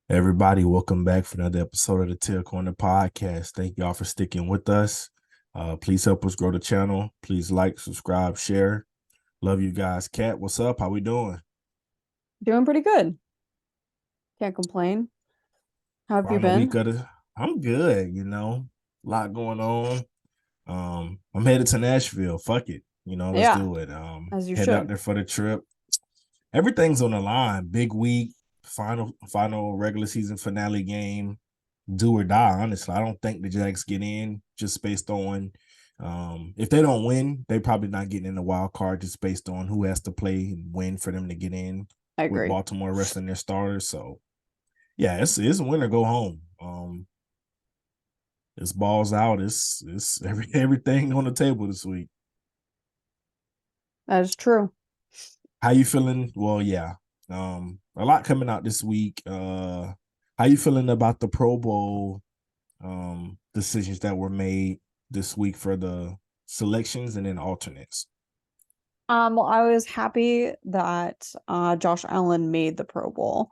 Everybody, welcome back for another episode of the Tail Corner Podcast. Thank y'all for sticking with us. Please help us grow the channel. Please like, subscribe, share. Love you guys. Kat, what's up? How we doing? Doing pretty good. Can't complain. How have you Final week been? of the. I'm good. A lot going on. I'm headed to Nashville. Fuck it. Let's Yeah, do it. as you Head out should. there for the trip. Everything's on the line. Big week. Final regular season finale game. Do or die. Honestly, I don't think the Jags get in just based on if they don't win, they probably not getting in the wild card just based on who has to play and win for them to get in I with agree. Baltimore resting their starters. So yeah, it's win or go home. It's balls out. It's everything on the table this week. That is true. How you feeling? Well, yeah. A lot coming out this week. How you feeling about the Pro Bowl decisions that were made this week for the selections and then alternates? Well, I was happy that Josh Allen made the Pro Bowl.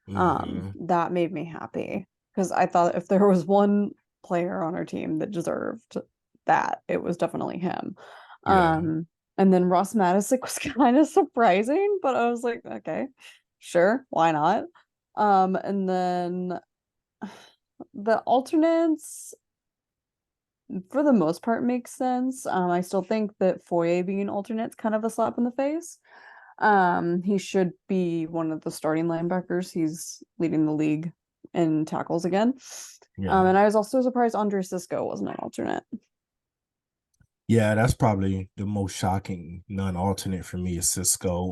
Mm-hmm. That made me happy because I thought if there was one player on our team that deserved that, it was definitely him. Yeah. And then Ross Madison was kind of surprising, but I was like, okay, sure, why not? And then the alternates for the most part makes sense. I still think that Foye being alternate's kind of a slap in the face. He should be one of the starting linebackers. He's leading the league in tackles again. Yeah. And I was also surprised Andre Cisco wasn't an alternate. Yeah, that's probably the most shocking non-alternate for me is Cisco.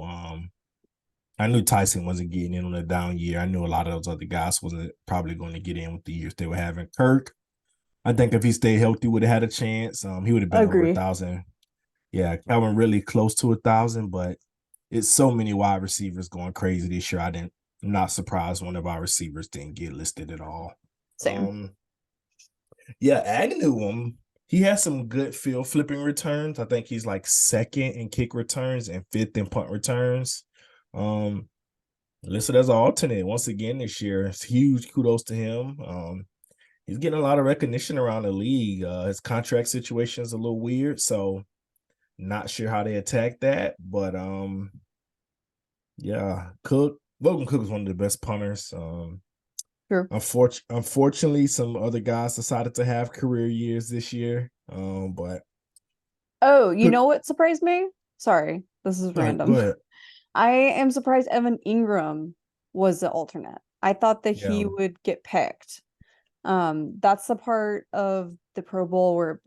I knew Tyson wasn't getting in on a down year. I knew a lot of those other guys wasn't probably going to get in with the years they were having. Kirk, I think if he stayed healthy, would have had a chance. He would have been over a Agree. thousand. Yeah, Calvin really close to 1,000, but it's so many wide receivers going crazy this year. I'm not surprised one of our receivers didn't get listed at all. Same. Um, yeah, Agnew, he has some good field flipping returns. I think he's like second in kick returns and fifth in punt returns. Um, Listed as an alternate once again this year. It's huge kudos to him. He's getting a lot of recognition around the league. His contract situation is a little weird, so not sure how they attack that, but yeah, Logan Cook is one of the best punters. True. Unfortunately, some other guys decided to have career years this year. But Oh, you Cook, know what surprised me? Sorry, this is go random. ahead. I am surprised Evan Ingram was the alternate. I thought that he Yeah, would get picked. That's the part of the Pro Bowl where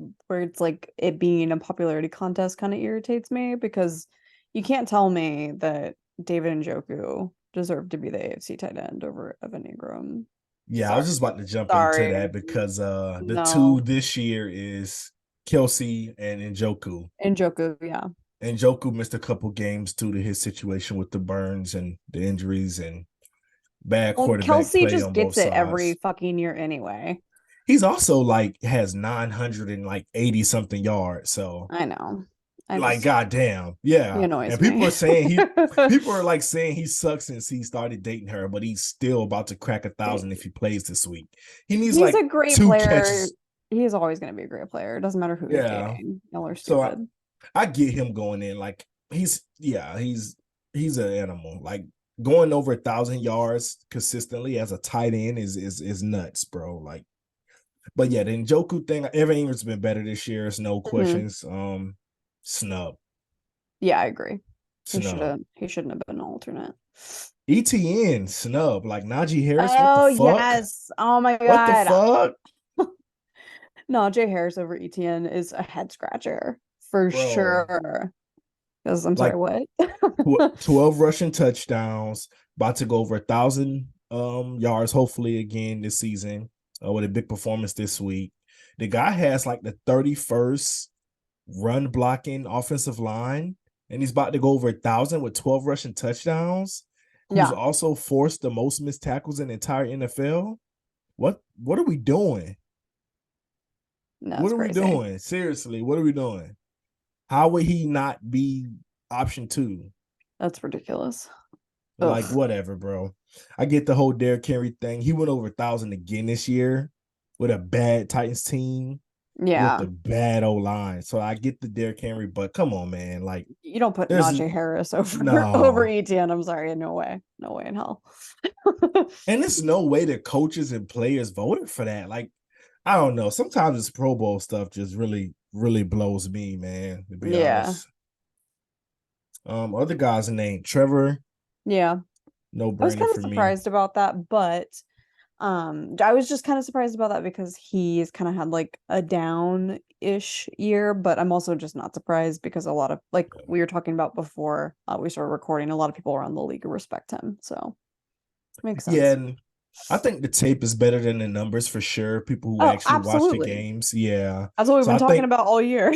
it's like it being a popularity contest kind of irritates me because you can't tell me that David Njoku deserved to be the AFC tight end over Evan Ingram. yeah. I was Sorry. just about to jump into Sorry. that because the two No. this year is Kelsey and Njoku. Njoku, yeah. Njoku missed a couple games due to his situation with the burns and the injuries and bad Well, quarterback Kelsey play just on both gets it every sides. fucking year anyway. He's also like has 900 and like 80 something yards. So I know. I like just goddamn, he yeah. And annoys people are me. saying people are like saying he sucks since he started dating her, but he's still about to crack 1,000 if he plays this week. He needs He's like a great two player. catches. He's always going to be a great player. It doesn't matter who he's Yeah. dating. Y'all are So stupid. I get him going in. Like he's an animal. Like going over 1,000 yards consistently as a tight end is nuts, bro. Like, but yeah, the Njoku thing, Evan Ingram's been better this year. It's no Mhm. questions. Snub. Yeah, I agree. He should Snub. have he shouldn't have been an alternate. ETN snub. Like Najee Harris, what the Oh fuck? yes. Oh my What the God. fuck? Najee Harris over ETN is a head scratcher for Bro. sure. Because I'm sorry, Like what? 12 rushing touchdowns, about to go over 1,000 yards, hopefully again this season, with a big performance this week. The guy has like the 31st run blocking offensive line, and he's about to go over 1,000 with 12 rushing touchdowns, who's Yeah, also forced the most missed tackles in the entire NFL. What are we doing? no, What it's are we crazy. doing? Seriously, what are we doing? How would he not be option two? That's ridiculous. Like, Ugh. whatever, bro. I get the whole Derrick Henry thing. He went over 1,000 again this year with a bad Titans team with Yeah. a bad O line. So I get the Derrick Henry, but come on, man. Like, You don't put there's Najee Harris over no, ETN. I'm sorry. No way. No way in hell. and there's no way the coaches and players voted for that. Like, I don't know. Sometimes this Pro Bowl stuff just really, really blows me, man, to be Yeah. honest. Other guys named Trevor, Yeah. no I was brainer kind of for me. surprised about that, but I was just kind of surprised about that because he's kind of had like a down-ish year, but I'm also just not surprised because a lot of like we were talking about before we started recording, a lot of people around the league respect him. So makes Yeah, sense. and I think the tape is better than the numbers for sure. People who Oh, actually watch the absolutely. games. Yeah. That's what we've So been I talking think, about all year.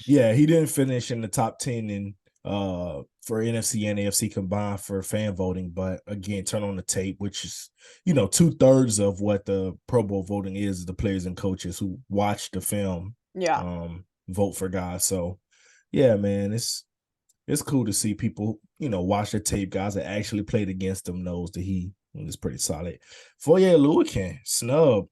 yeah, he didn't finish in the top 10 in for NFC and AFC combined for fan voting, but again, turn on the tape, which is 2/3 of what the Pro Bowl voting is the players and coaches who watch the film Yeah. vote for guys. So yeah, man, it's cool to see people, watch the tape. Guys that actually played against him knows that he is pretty solid. Foye Oluokun, snub.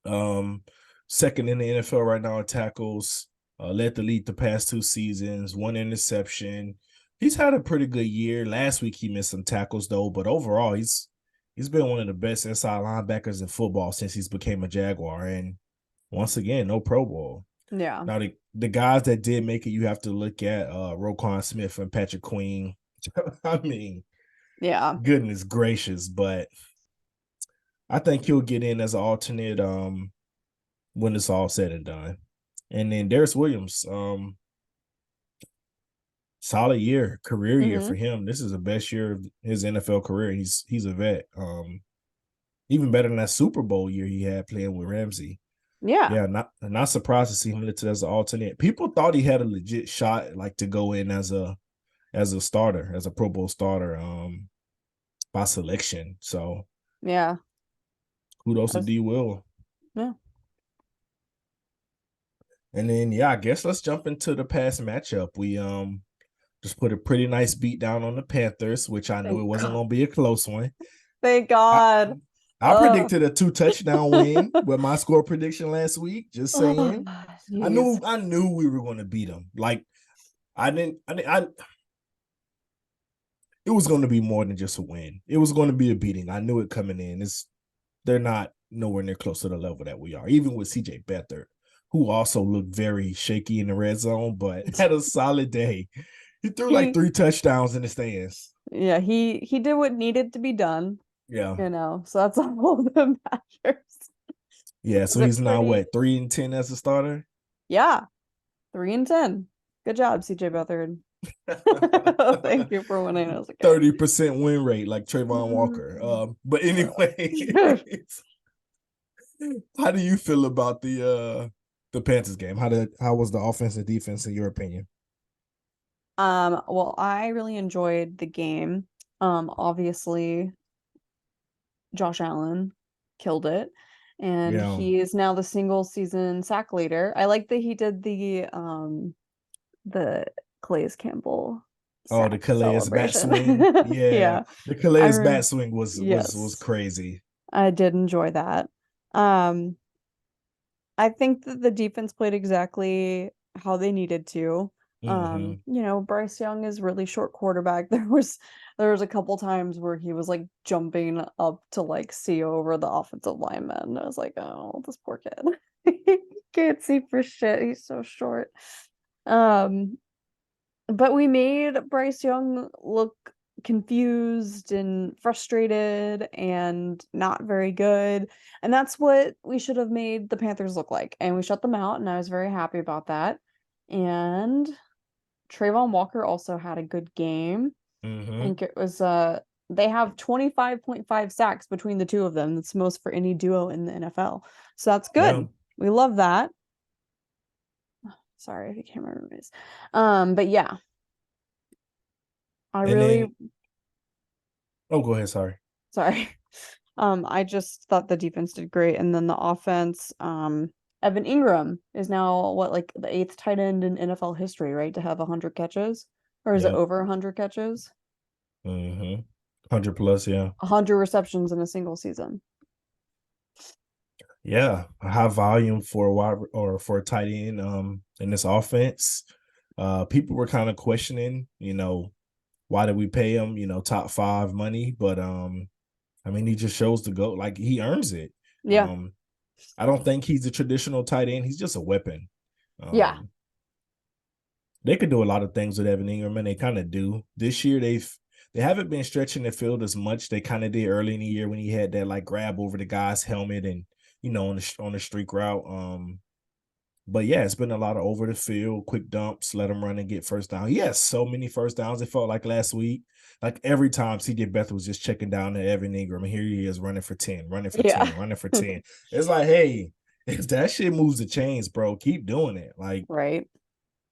Um, Second in the NFL right now in tackles. Led the lead the past 2 seasons, 1 interception. He's had a pretty good year. Last week he missed some tackles though, but overall he's been one of the best inside linebackers in football since he's became a Jaguar. And once again, no Pro Bowl. Yeah. Now the guys that did make it, you have to look at Roquan Smith and Patrick Queen. I mean, Yeah. goodness gracious, but I think he'll get in as an alternate when it's all said and done. And then Darius Williams, solid year, career year Hmm. for him. This is the best year of his NFL career. He's a vet. Even better than that Super Bowl year he had playing with Ramsey. Yeah. Yeah, not surprised to see him listed as an alternate. People thought he had a legit shot, like to go in as a starter, as a Pro Bowl starter, by selection. So Yeah. kudos to That's, D Will. yeah. And then yeah, I guess let's jump into the past matchup. We just put a pretty nice beat down on the Panthers, which I knew it Thank wasn't God. gonna be a close one. Thank I God. I Oh. predicted a 2 touchdown win with my score prediction last week. Just Oh, saying. I jeez. knew I knew we were gonna beat them. Like I it was gonna be more than just a win. It was gonna be a beating. I knew it coming in. They're not nowhere near close to the level that we are, even with CJ Beathard, who also looked very shaky in the red zone, but had a solid day. He threw like He 3 touchdowns in the stands. Yeah, he did what needed to be done, Yeah. so that's all that matters. Yeah. Was So it he's now pretty? what, 3-10 as a starter? Yeah, 3-10. Good job, CJ Beathard. Thank you for winning as a kid. 30% win rate, like Trayvon Walker. But anyway, how do you feel about the Panthers game? How was the offense and defense in your opinion? Well, I really enjoyed the game. Obviously, Josh Allen killed it, and Yeah. he is now the single season sack leader. I like that he did the Calais Campbell Oh, the sack Calais bat celebration. swing. Yeah. Yeah, The I Calais re bat swing was yes, crazy. I did enjoy that. Um, I think that the defense played exactly how they needed to. Mm-hmm. Bryce Young is really short quarterback. There was a couple times where he was like jumping up to like see over the offensive lineman. I was like, oh, this poor kid. He can't see for shit. He's so short. Um, but we made Bryce Young look confused and frustrated and not very good. And that's what we should have made the Panthers look like. And we shut them out, and I was very happy about that. And Trayvon Walker also had a good game. I Mm-hmm. think it was they have 25.5 sacks between the two of them. That's most for any duo in the NFL. So that's Yeah. good. We love that. Sorry if you can't remember this. But yeah, I And really then oh, go ahead, sorry. sorry. I just thought the defense did great, and then the offense, Evan Ingram is now what, like the eighth tight end in NFL history, right? To have 100 catches, or is it Yep. over 100 catches? Mm-hmm. 100 plus, yeah. 100 receptions in a single season. Yeah, a high volume for a wide or for a tight end in this offense. People were kind of questioning, why did we pay him, top five money? But I mean, he just shows the goat, like he earns it. Yeah. Um, I don't think he's a traditional tight end. He's just a weapon. Yeah. Um, they could do a lot of things with Evan Ingram, and they kind of do. This year, they haven't been stretching the field as much. They kind of did early in the year when he had that like grab over the guy's helmet and on the streak route. But yeah, it's been a lot of over the field, quick dumps, let him run and get first down. He has so many first downs. It felt like last week, like every time CJ Beathard was just checking down to Evan Ingram, and here he is running for 10, running for Yeah. 10, running for 10. It's like, hey, if that shit moves the chains, bro, keep doing it. Like, Right.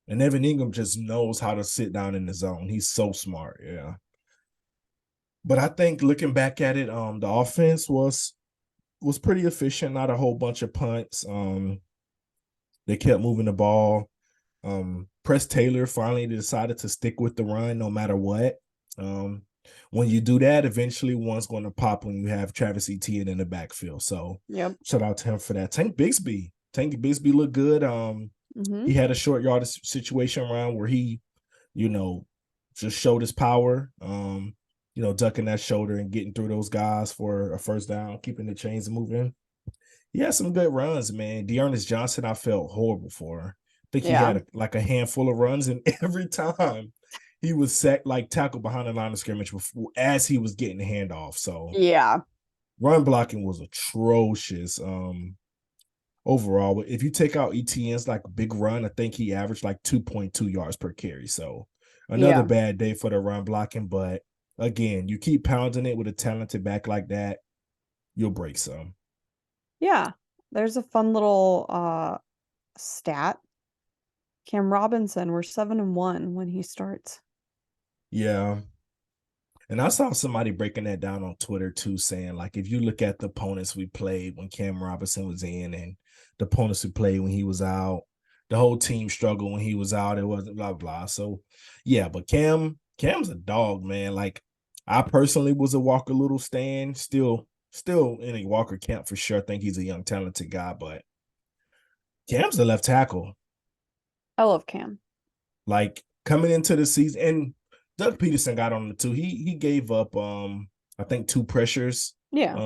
and Evan Ingram just knows how to sit down in the zone. He's so smart. Yeah. But I think looking back at it, the offense was pretty efficient, not a whole bunch of punts. They kept moving the ball. Press Taylor finally decided to stick with the run no matter what. Um, when you do that, eventually one's going to pop when you have Travis Etienne in the backfield. So Yep. shout out to him for that. Tank Bigsby looked good. He Mm-hmm. had a short yardage situation around where he, you know, just showed his power. Ducking that shoulder and getting through those guys for a first down, keeping the chains moving. He had some good runs, man. Dearness Johnson, I felt horrible for. I think he Yeah. had like a handful of runs, and every time he was set like tackled behind the line of scrimmage before, as he was getting the handoff. So Yeah. run blocking was atrocious. Overall, but if you take out ETN's like big run, I think he averaged like 2.2 yards per carry. So another Yeah. bad day for the run blocking. But again, you keep pounding it with a talented back like that, you'll break some. Yeah. There's a fun little stat. Cam Robinson, we're 7-1 when he starts. Yeah. And I saw somebody breaking that down on Twitter too, saying like if you look at the opponents we played when Cam Robinson was in and the opponents we played when he was out, the whole team struggled when he was out. It wasn't blah blah. So yeah, but Cam's a dog, man. Like I personally was a Walker Little stan, still in a Walker camp for sure. I think he's a young, talented guy, but Cam's the left tackle. I love Cam. Like coming into the season, and Doug Peterson got on it too. He gave up I think two pressures. Yeah.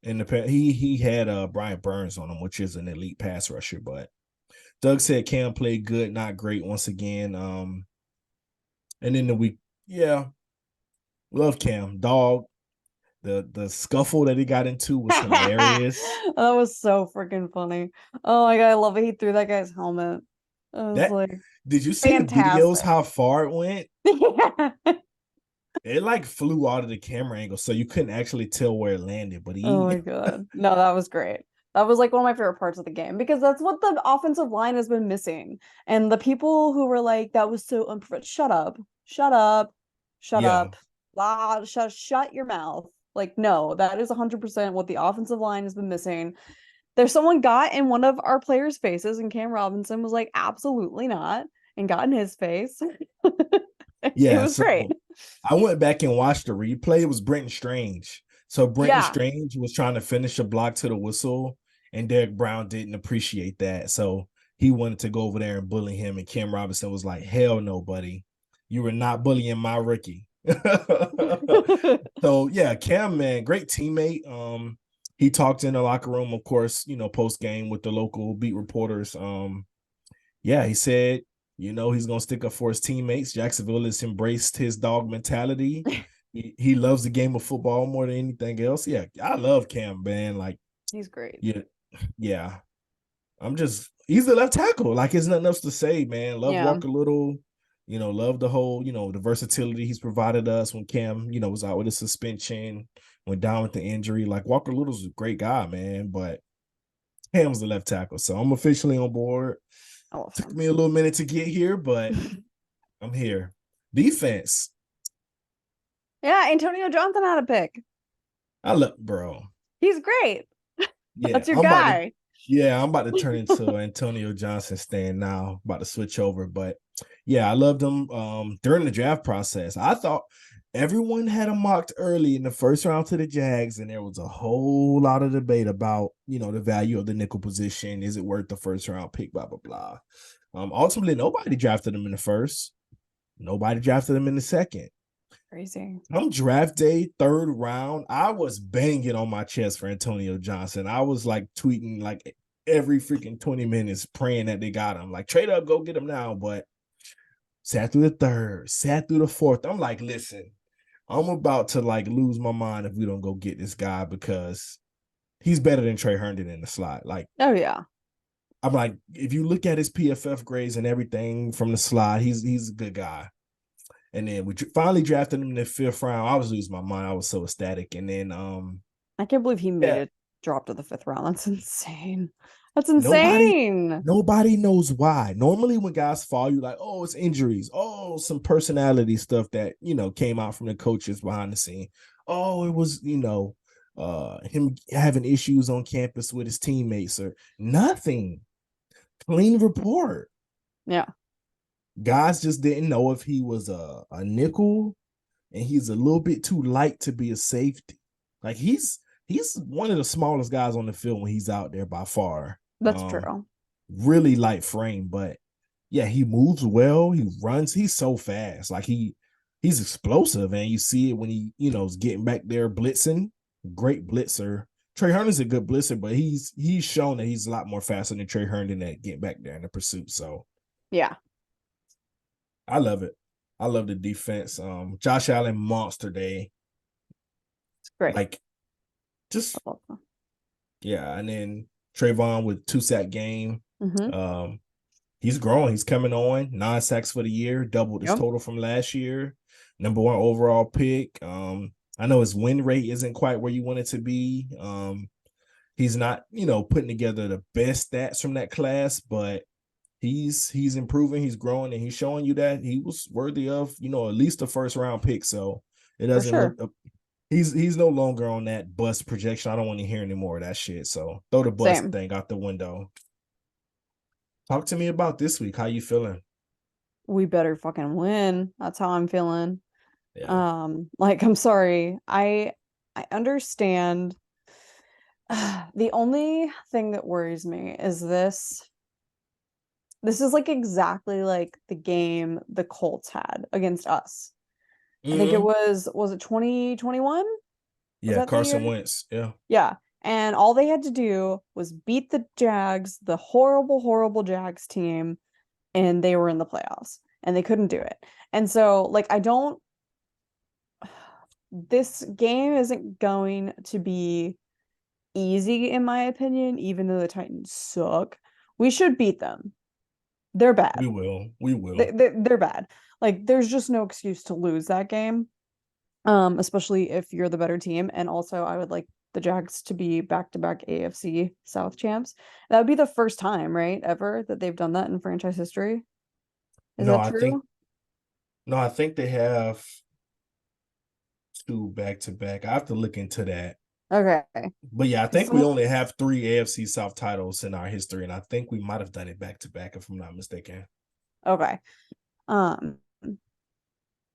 In the he had Brian Burns on him, which is an elite pass rusher, but Doug said Cam played good, not great once again. And then the week, yeah, love Cam. Dog, the scuffle that he got into was hilarious. That was so freaking funny. Oh my God, I love it. He threw that guy's helmet. I was That like, did you see the videos fantastic. how far it went? Yeah. It like flew out of the camera angle, so you couldn't actually tell where it landed. But Oh my he God. No, that was great. That was like one of my favorite parts of the game because that's what the offensive line has been missing. And the people who were like, that was so unprofessional, shut up, shut up, shut yeah, up, shut your mouth. Like, no, that is 100% what the offensive line has been missing. There's someone got in one of our players' faces, and Cam Robinson was like, absolutely not, and got in his face. It yeah. was great. So I went back and watched the replay. It was Brenton Strange. So Brenton Yeah. Strange was trying to finish a block to the whistle, and Derek Brown didn't appreciate that. So he wanted to go over there and bully him. And Cam Robinson was like, hell no, buddy. You were not bullying my rookie. So yeah, Cam, man, great teammate. He talked in the locker room, of course, post game with the local beat reporters. Yeah, he said, he's gonna stick up for his teammates. Jacksonville has embraced his dog mentality. He loves the game of football more than anything else. Yeah, I love Cam, man. Like, He's great. yeah, yeah. He's the left tackle. Like, there's nothing else to say, man. Love Yeah. Walker Little. Love the whole, the versatility he's provided us when Cam, was out with a suspension, went down with the injury. Like, Walker Little's a great guy, man, but Cam's the left tackle. So I'm officially on board. I love Took him. me a little minute to get here, but I'm here. Defense. Yeah, Antonio Johnson had a pick. I love, bro. He's great. Yeah, That's your guy. I'm about to turn into Antonio Johnson stand now. About to switch over, but yeah, I loved him during the draft process. I thought everyone had him mocked early in the first round to the Jags, and there was a whole lot of debate about, the value of the nickel position. Is it worth the first round pick? Blah blah blah. Ultimately, nobody drafted him in the first. Nobody drafted him in the second. Crazy. Come draft day, third round, I was banging on my chest for Antonio Johnson. I was like tweeting like every freaking 20 minutes, praying that they got him. Like, trade up, go get him now. But sat through the third, sat through the fourth. I'm like, listen, I'm about to like lose my mind if we don't go get this guy, because he's better than Trey Herndon in the slot. Like, Oh yeah. I'm like, if you look at his PFF grades and everything from the slot, he's a good guy. And then we finally drafted him in the fifth round. I was losing my mind. I was so ecstatic. And then I can't believe he made yeah, it drop to the fifth round. That's insane. That's nobody insane. nobody knows why. Normally when guys fall, you like, oh, it's injuries. Oh, some personality stuff that, came out from the coaches behind the scene. Oh, it was, him having issues on campus with his teammates or nothing. Clean report. Yeah, Guys just didn't know if he was a nickel, and he's a little bit too light to be a safety. Like he's one of the smallest guys on the field when he's out there by far. that's true. Really light frame, but yeah, he moves well. He runs. He's so fast. Like he's explosive, and you see it when he is getting back there blitzing. Great blitzer. Trey Herndon's a good blitzer, but he's shown that he's a lot more faster than Trey Herndon at getting back there in the pursuit. So Yeah, I love it. I love the defense. Josh Allen monster day. it's great. Like just yeah, and then Trayvon with 2-sack game. Mm-hmm. Um, he's growing. He's coming on 9 sacks for the year, doubled his Yep, total from last year. Number 1 overall pick. I know his win rate isn't quite where you want it to be. He's not, putting together the best stats from that class, but he's improving, he's growing, and he's showing you that he was worthy of, at least a first round pick. So it for doesn't sure. look he's no longer on that bust projection. I don't want to hear any more of that shit. So throw the bust Same. thing out the window. Talk to me about this week. How you feeling? We better fucking win. That's how I'm feeling. Yeah. Like I'm sorry. I understand. The only thing that worries me is this is like exactly like the game the Colts had against us. I think it Mm-hmm. was it 2021? Was Yeah, that the year? Carson Wentz. Yeah. Yeah. And all they had to do was beat the Jags, the horrible, horrible Jags team, and they were in the playoffs. And they couldn't do it. And so, like, I don't this game isn't going to be easy, in my opinion, even though the Titans suck. We should beat them. They're bad. We will. We They, will. they, they're bad. Like, there's just no excuse to lose that game, especially if you're the better team. And also, I would like the Jags to be back-to-back AFC South champs. That would be the first time, right, ever that they've done that in franchise history. Is No, that I think true? no, I think they have 2 back to back. I have to look into that. Okay. But yeah, I Because think we someone, only have 3 AFC South titles in our history, and I think we might have done it back to back, if I'm not mistaken. okay. Um,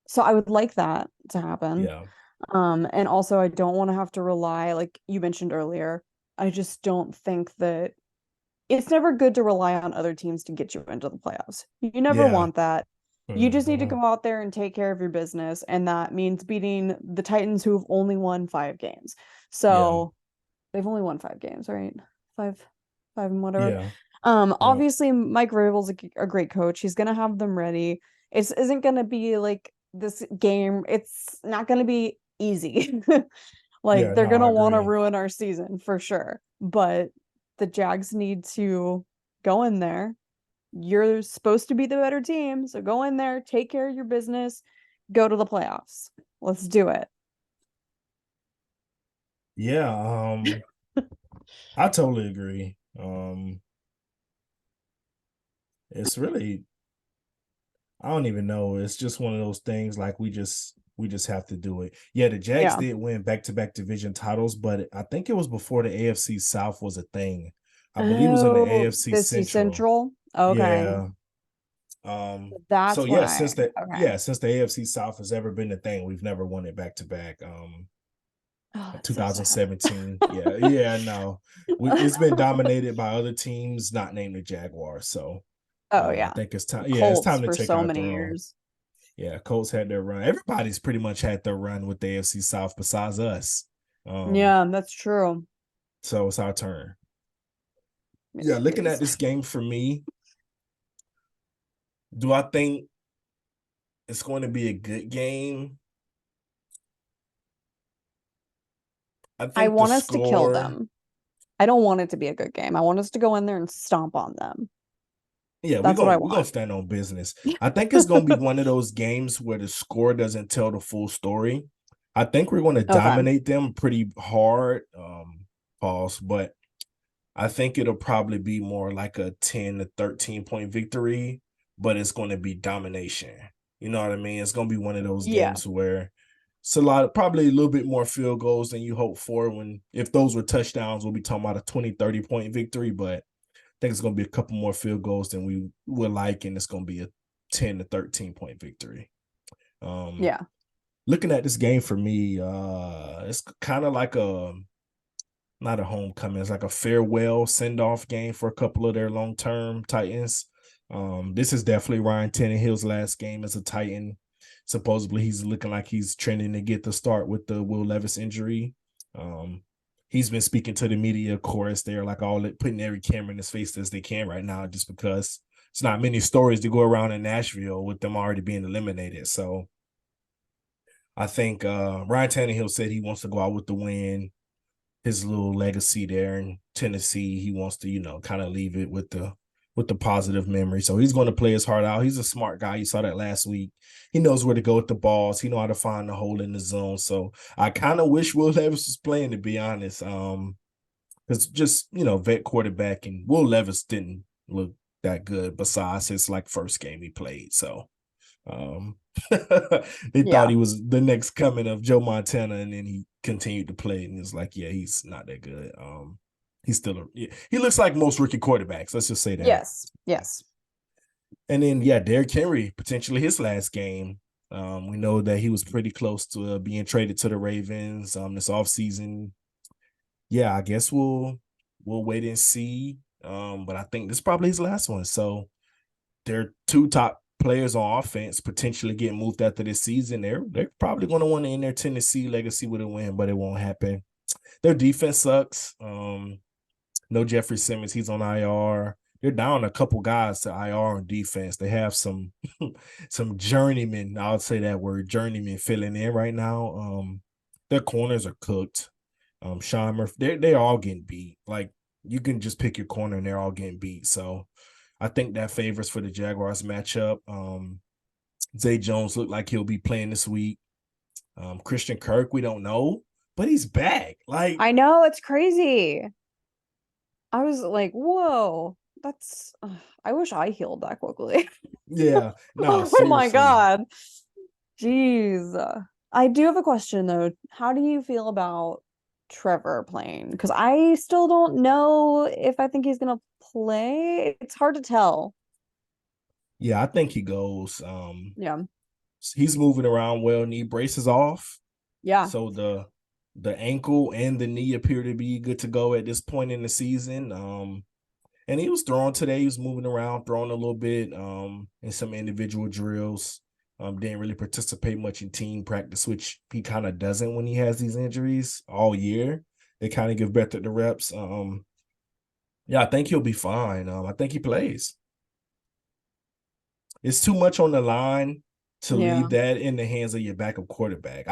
so I would like that to happen. Yeah. And also I don't want to have to rely, like you mentioned earlier, I just don't think that it's never good to rely on other teams to get you into the playoffs. You never Yeah. want that. You just need to Mhm. go out there and take care of your business, and that means beating the Titans who have only won 5 games. Yeah. So they've only won 5 games, right? Five, five and whatever. Yeah. Yeah. Obviously Mike Vrabel's a great coach. He's gonna have them ready. It isn't gonna be like this game. It's not gonna be easy. Like Yeah. they're No, I gonna want to agree. ruin our season for sure. But the Jags need to go in there. You're supposed to be the better team, so go in there, take care of your business, go to the playoffs. Let's do it. Yeah. I totally agree. It's really, I don't even know. It's just one of those things like we just have to do it. Yeah, the Jags Yeah. did win back-to-back division titles, but I think it was before the AFC South was a thing. I believe it was in the Oh, AFC this is Central. Central. Okay. Yeah. So That's yeah, why. Okay. since the AFC South has ever been a thing, we've never won it back to back. Oh, it's so sad. 2017. Yeah, no. It's been dominated by other teams, not named the Jaguars. So Oh I yeah. think it's time. Yeah, it's Colts time to for take so our many throne. years. Yeah, Colts had their run. Everybody's pretty much had their run with the AFC South besides us. Yeah, that's true. So it's our turn. Yeah, Yes, it looking at is. this game for me, do I think it's going to be a good game? I I think the want us to kill score, them. I don't want it to be a good game. I want us to go in there and stomp on them. yeah, That's what I we're gonna want. stand on business. I think it's gonna be one of those games where the score doesn't tell the full story. I think we're gonna Okay. dominate them pretty hard, pause, but I think it'll probably be more like a 10 to 13 point victory, but it's going to be domination. You know what I mean? It's going to be one of those Yeah. games where it's a lot, probably a little bit more field goals than you hope for. When if those were touchdowns, we'll be talking about a 20, 30 point victory, but I think it's going to be a couple more field goals than we would like, and it's going to be a 10 to 13 point victory. Um, Yeah. Looking at this game for me, it's kind of like a not a homecoming. It's like a farewell send off game for a couple of their long term Titans. This is definitely Ryan Tannehill's last game as a Titan. Supposedly, he's looking like he's trending to get the start with the Will Levis injury. Um, he's been speaking to the media, of course. They're like all putting every camera in his face as they can right now, just because it's not many stories to go around in Nashville with them already being eliminated. So I think Ryan Tannehill said he wants to go out with the win, his little legacy there in Tennessee. He wants to, kind of leave it with the positive memory. So he's going to play his heart out. He's a smart guy. You saw that last week. He knows where to go with the balls. He know how to find the hole in the zone. So I kind of wish Will Levis was playing, to be honest. Because just vet quarterback, and Will Levis didn't look that good besides his like first game he played. So um, they thought Yeah. he was the next coming of Joe Montana, and then he continued to play, and it's like, yeah, he's not that good. He's still he looks like most rookie quarterbacks. Let's just say that. Yes. Yes. And then yeah, Derrick Henry potentially his last game. We know that he was pretty close to being traded to the Ravens this offseason. Yeah, I guess we'll wait and see. But I think this is probably his last one. So their two top players on offense potentially getting moved after this season. They're probably going to want to end their Tennessee legacy with a win, but it won't happen. Their defense sucks. No Jeffrey Simmons, he's on IR. They're down a couple guys to IR on defense. They have some some journeymen. I would say that word journeyman filling in right now. Their corners are cooked. Sean Murphy, they're all getting beat. Like you can just pick your corner and they're all getting beat. So I think that favors for the Jaguars matchup. Zay Jones looked like he'll be playing this week. Christian Kirk, we don't know, but he's back. Like, I know it's crazy. I was like, whoa, that's I wish I healed that quickly. yeah, no, Oh my seriously. God. Jeez. I do have a question though. How do you feel about Trevor playing? Because I still don't know if I think he's gonna play. It's hard to tell. Yeah, I think he goes. Yeah. He's moving around well, knee braces off. Yeah. So the ankle and the knee appear to be good to go at this point in the season. And he was throwing today. He was moving around, throwing a little bit in some individual drills. Didn't really participate much in team practice, which he kind of doesn't when he has these injuries all year. They kind of give better the reps. Yeah, I think he'll be fine. I think he plays. It's too much on the line to Yeah. leave that in the hands of your backup quarterback.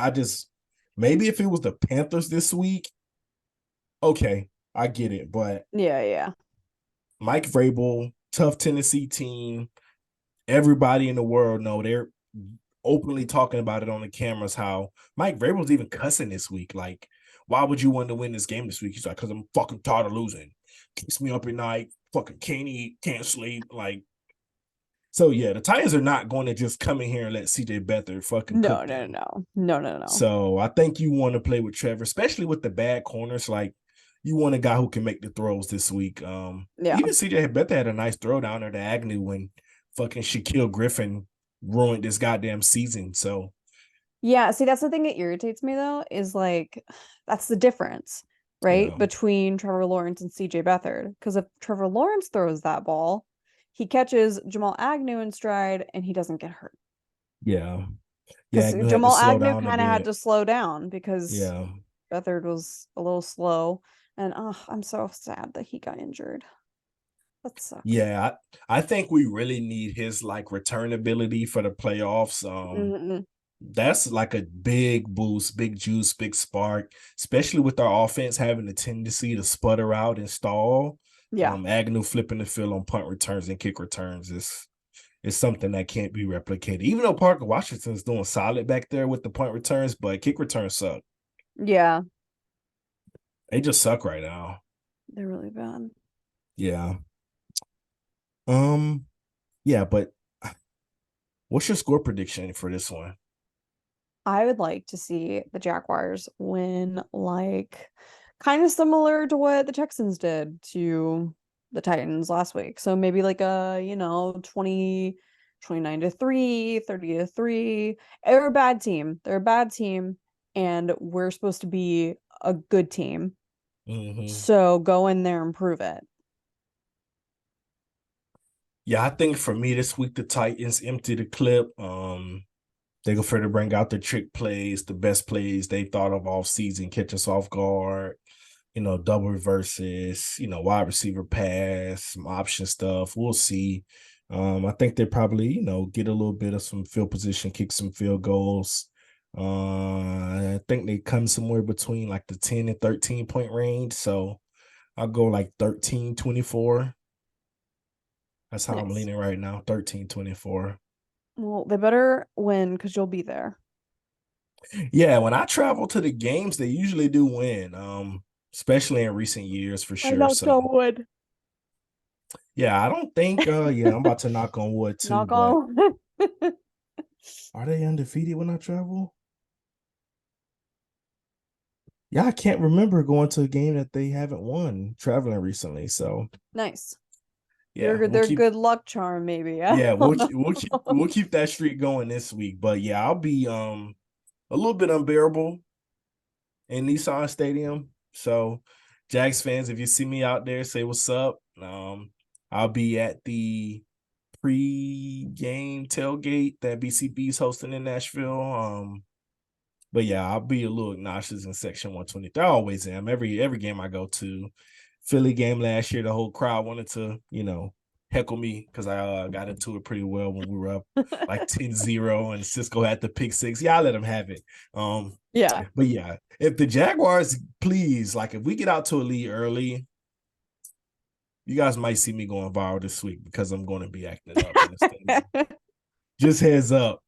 Maybe if it was the Panthers this week, okay, I get it. But Yeah, yeah. Mike Vrabel, tough Tennessee team, everybody in the world know they're openly talking about it on the cameras how Mike Vrabel's even cussing this week. Like, why would you want to win this game this week? He's like, because I'm fucking tired of losing. Keeps me up at night. Fucking can't eat, can't sleep. Like, so yeah, the Titans are not going to just come in here and let CJ Beathard fucking No, cook no, them. no. No, no, no. So I think you want to play with Trevor, especially with the bad corners. Like you want a guy who can make the throws this week. Yeah. Even CJ Beathard had a nice throw down there to Agnew when fucking Shaquille Griffin ruined this goddamn season. So Yeah, see, that's the thing that irritates me though, is like that's the difference, right? yeah, Between Trevor Lawrence and CJ Beathard. Because if Trevor Lawrence throws that ball, he catches Jamal Agnew in stride and he doesn't get hurt. yeah, yeah. Because You had to Jamal slow Agnew down a kind of had bit. to slow down because Yeah, Beathard was a little slow. And oh, I'm so sad that he got injured. That sucks. yeah. I think we really need his like return ability for the playoffs. Hmm. That's like a big boost, big juice, big spark, especially with our offense having a tendency to sputter out and stall. Yeah. Agnew flipping the field on punt returns and kick returns is something that can't be replicated. Even though Parker Washington's doing solid back there with the punt returns, but kick returns suck. Yeah. They just suck right now. They're really bad. Yeah. Um. Yeah, but what's your score prediction for this one? I would like to see the Jaguars win, like kind of similar to what the Texans did to the Titans last week. So maybe like a, 29-3, 30-3. They're a bad team. They're a bad team, and we're supposed to be a good team. Mm-hmm. So go in there and prove it. Yeah, I think for me this week the Titans empty the clip. They go further bring out the trick plays, the best plays they thought of all season, catch us off guard, double reverses, wide receiver pass, some option stuff. We'll see. I think they probably, get a little bit of some field position, kick some field goals. I think they come somewhere between like the 10 and 13 point range. So I'll go like 13-24. That's how I'm Nice. leaning right now, 13-24. Well, they better win because you'll be there. Yeah, when I travel to the games, they usually do win. Especially in recent years for I sure. knocked So on wood. yeah, I don't think yeah, I'm about to knock on wood too, Knock but on wood. are they undefeated when I travel? Yeah, I can't remember going to a game that they haven't won traveling recently. So Nice. yeah, we'll They're keep good luck charm, maybe. I yeah, don't we'll know. keep that streak going this week. But yeah, I'll be a little bit unbearable in Nissan Stadium. So Jags fans, if you see me out there, say what's up. I'll be at the pre-game tailgate that BCB's hosting in Nashville. But yeah, I'll be a little obnoxious in section 123. I always am. Every game I go to. Philly game last year, the whole crowd wanted to, heckle me because I got into it pretty well when we were up like 10-0 and Cisco had the pick six. Yeah, I let him have it. Yeah. But yeah, if the Jaguars, please, like if we get out to a lead early, you guys might see me going viral this week because I'm going to be acting up in the stadium. Just heads up.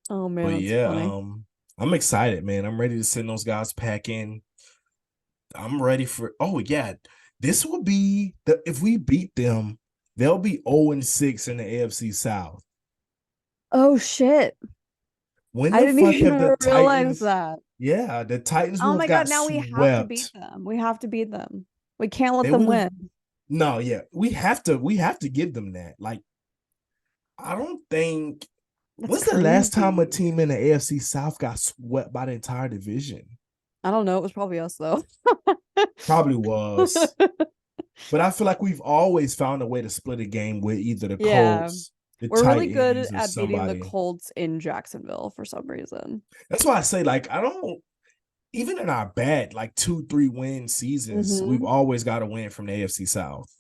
Oh man, But that's yeah, funny. I'm excited, man. I'm ready to send those guys packing. I'm ready for. Oh yeah, this will be the if we beat them, they'll be 0-6 in the AFC South. Oh shit. When I the didn't fuck have the even realize Titans? that. Yeah, the Titans Oh will have my got God, now we have to beat swept. them. We have to beat them. We can't let They them will have. win. No, yeah, we have to give them that. Like, I don't think. That's When's the last time a crazy. team in the AFC South got swept by the entire division? I don't know. It was probably us though. Probably was. But I feel like we've always found a way to split a game with either the Yeah. Colts, the We're really good Titans, or at beating the somebody. Colts in Jacksonville for some reason. That's why I say, like, I don't even in our bad, like 2-3 win seasons, we've Hmm. always got to win from the AFC South.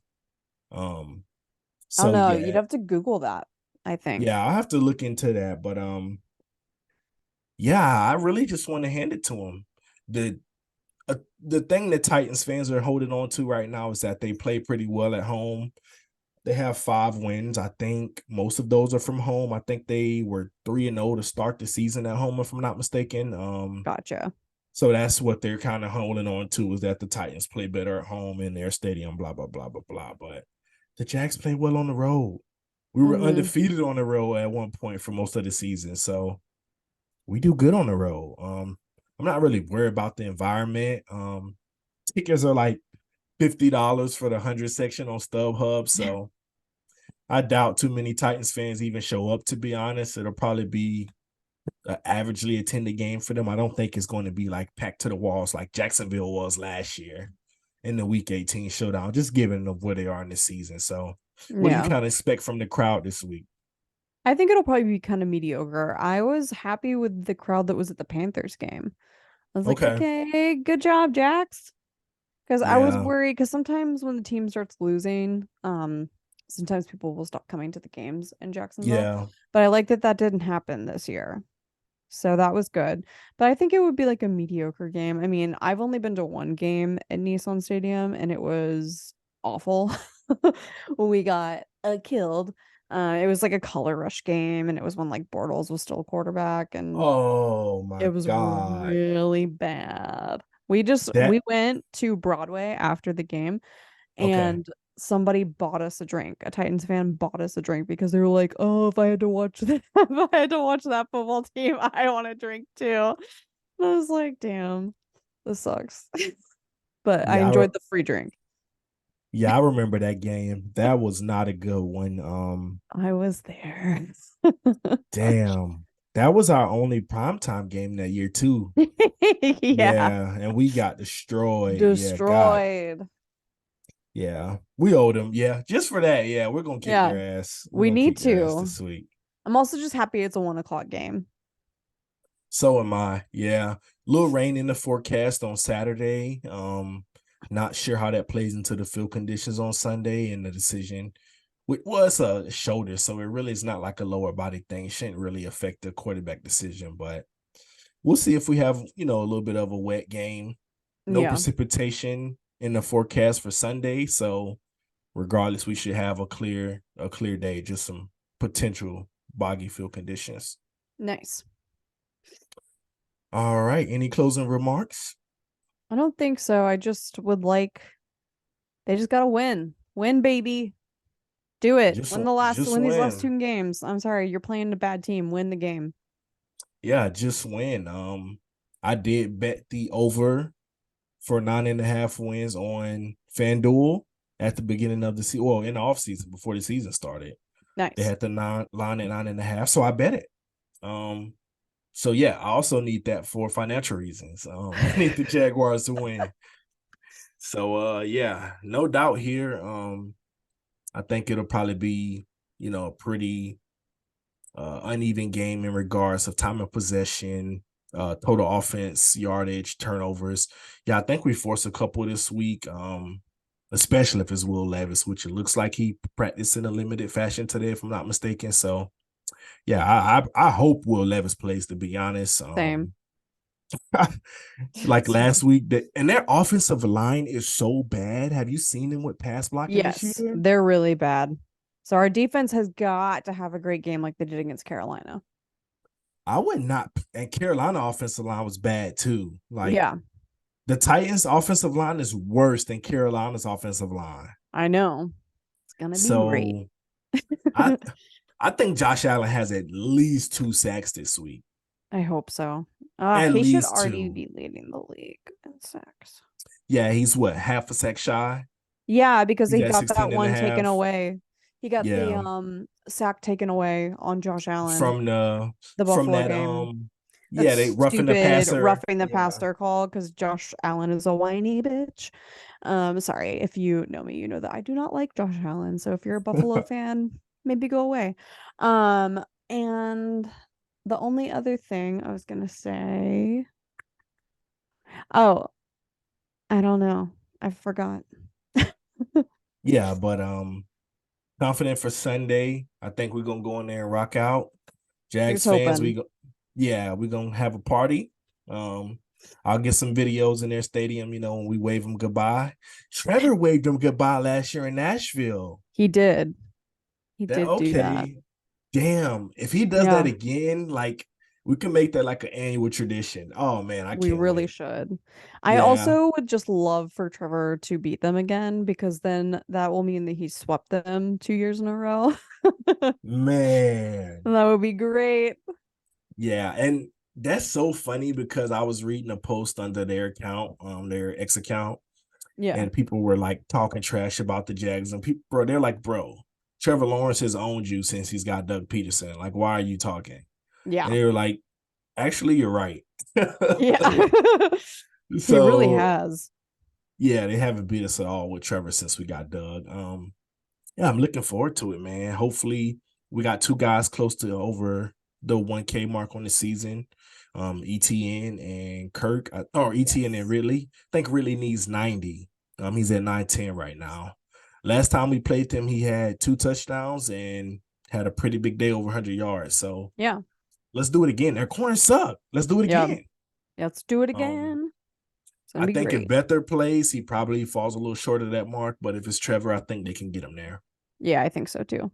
Um, I don't so know. You'd yeah, have to Google that, I think. yeah, I'll have to look into that. But yeah, I really just want to hand it to them. The the thing that Titans fans are holding on to right now is that they play pretty well at home. They have 5 wins. I think most of those are from home. I think they were 3-0 to start the season at home, if I'm not mistaken. Gotcha. So that's what they're kind of holding on to is that the Titans play better at home in their stadium, blah, blah, blah, blah, blah. But the Jags play well on the road. We were Hmm. undefeated on the road at one point for most of the season. So we do good on the road. I'm not really worried about the environment. Tickets are like $50 for the 100 section on StubHub. So I doubt too many Titans fans even show up, to be honest. It'll probably be an averagely attended game for them. I don't think it's going to be like packed to the walls like Jacksonville was last year in the Week 18 showdown, just given of where they are in the season. So what do you Yeah. kind of expect from the crowd this week? I think it'll probably be kind of mediocre. I was happy with the crowd that was at the Panthers game. I was like, Okay. okay, good job, Jax. Because I was Yeah. worried because sometimes when the team starts losing, sometimes people will stop coming to the games in Jacksonville. Yeah. But I like that that didn't happen this year. So that was good. But I think it would be like a mediocre game. I mean, I've only been to one game at Nissan Stadium and it was awful. When we got killed. It was like a color rush game and it was when like Bortles was still a quarterback and Oh it my was God. really bad. We That went to Broadway after the game okay. and somebody bought us a drink. A Titans fan bought us a drink because they were like, "Oh, if I had to watch that, if I had to watch that football team, I want a drink too." And I was like, "Damn, this sucks." But I Yeah, enjoyed the free drink. yeah, I remember that game. That was not a good one. I was there. Damn. That was our only primetime game that year too. Yeah, Yeah, and we got destroyed. Yeah, God. destroyed. Yeah. We owed them. Yeah, just for that. Yeah, we're gonna kick Yeah, their ass. We're we gonna need kick their ass to. this week. I'm also just happy it's a 1 o'clock game. So am I. Yeah. Little rain in the forecast on Saturday. Not sure how that plays into the field conditions on Sunday and the decision. Well, it's a shoulder, so it really is not like a lower body thing. It shouldn't really affect the quarterback decision, but we'll see if we have, a little bit of a wet game. No Yeah, precipitation in the forecast for Sunday, so regardless, we should have a clear day, just some potential boggy field conditions. nice. All right. Any closing remarks? I don't think so. I just would like they just gotta win. Win, baby. Do it. Just Win just these last win. two games. I'm sorry, you're playing a bad team. Win the game. Yeah, just win. I did bet the over for 9.5 wins on FanDuel at the beginning of the season. Well, in the offseason before the season started. They Nice. had the line at 9.5. So I bet it. Um, so yeah, I also need that for financial reasons. I need the Jaguars to win. So yeah, no doubt here. I think it'll probably be, a pretty uneven game in regards of time of possession, total offense, yardage, turnovers. Yeah, I think we forced a couple this week, especially if it's Will Levis, which it looks like he practiced in a limited fashion today, if I'm not mistaken. So, yeah, I hope Will Levis plays. To be honest, Same. like last week, and their offensive line is so bad. Have you seen them with pass blocking this Yes, year? they're really bad. So our defense has got to have a great game like they did against Carolina. I would not, and Carolina offensive line was bad too. Like Yeah, the Titans' offensive line is worse than Carolina's offensive line. I know. It's gonna be great. So I I think Josh Allen has at least 2 sacks this week. I hope so. At He should least already two. be leading the league in sacks. Yeah, he's what, half a sack shy? Yeah, because He's he at got that 16 and a one taken half. away. He got the Yeah. sack taken away on Josh Allen, From the the from Buffalo that game. yeah, That's they roughing the stupid passer. roughing the Yeah. passer call because Josh Allen is a whiny bitch. Sorry, if you know me, you know that I do not like Josh Allen. So if you're a Buffalo fan, maybe go away. And the only other thing I was gonna say, oh, I don't know. I forgot. Yeah, but confident for Sunday. I think we're gonna go in there and rock out. Here's Jags fans, hoping. yeah, we're gonna have a party. I'll get some videos in their stadium, when we wave them goodbye. Trevor waved them goodbye last year in Nashville. He did. He That did do that. okay. Damn. If he does that Yeah. again, like we can make that like an annual tradition. Oh man, I We can't really wait. should. I Yeah, also would just love for Trevor to beat them again because then that will mean that he swept them 2 years in a row. man. And that would be great. Yeah, and that's so funny because I was reading a post under their account, their X account, Yeah. and people were like talking trash about the Jags, and people, bro, they're like, bro, Trevor Lawrence has owned you since he's got Doug Peterson. Like, why are you talking? And Yeah. they were like, actually, you're right. Yeah. He really So has. yeah, they haven't beat us at all with Trevor since we got Doug. Yeah, I'm looking forward to it, man. Hopefully, we got two guys close to over the 1K mark on the season. ETN and Kirk, or ETN and Yes. Ridley. I think Ridley needs 90. He's at 910 right now. Last time we played him, he had 2 touchdowns and had a pretty big day over 100 yards. So Yeah. let's do it again. Their corners suck. Let's do it Yeah. again. Let's do it Um, again. It's gonna I be think if great. Bethard plays, he probably falls a little short of that mark. But if it's Trevor, I think they can get him there. Yeah, I think so too.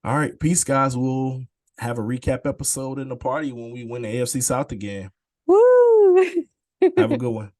All right, peace, guys. We'll have a recap episode in the party when we win the AFC South again. Woo! Have a good one.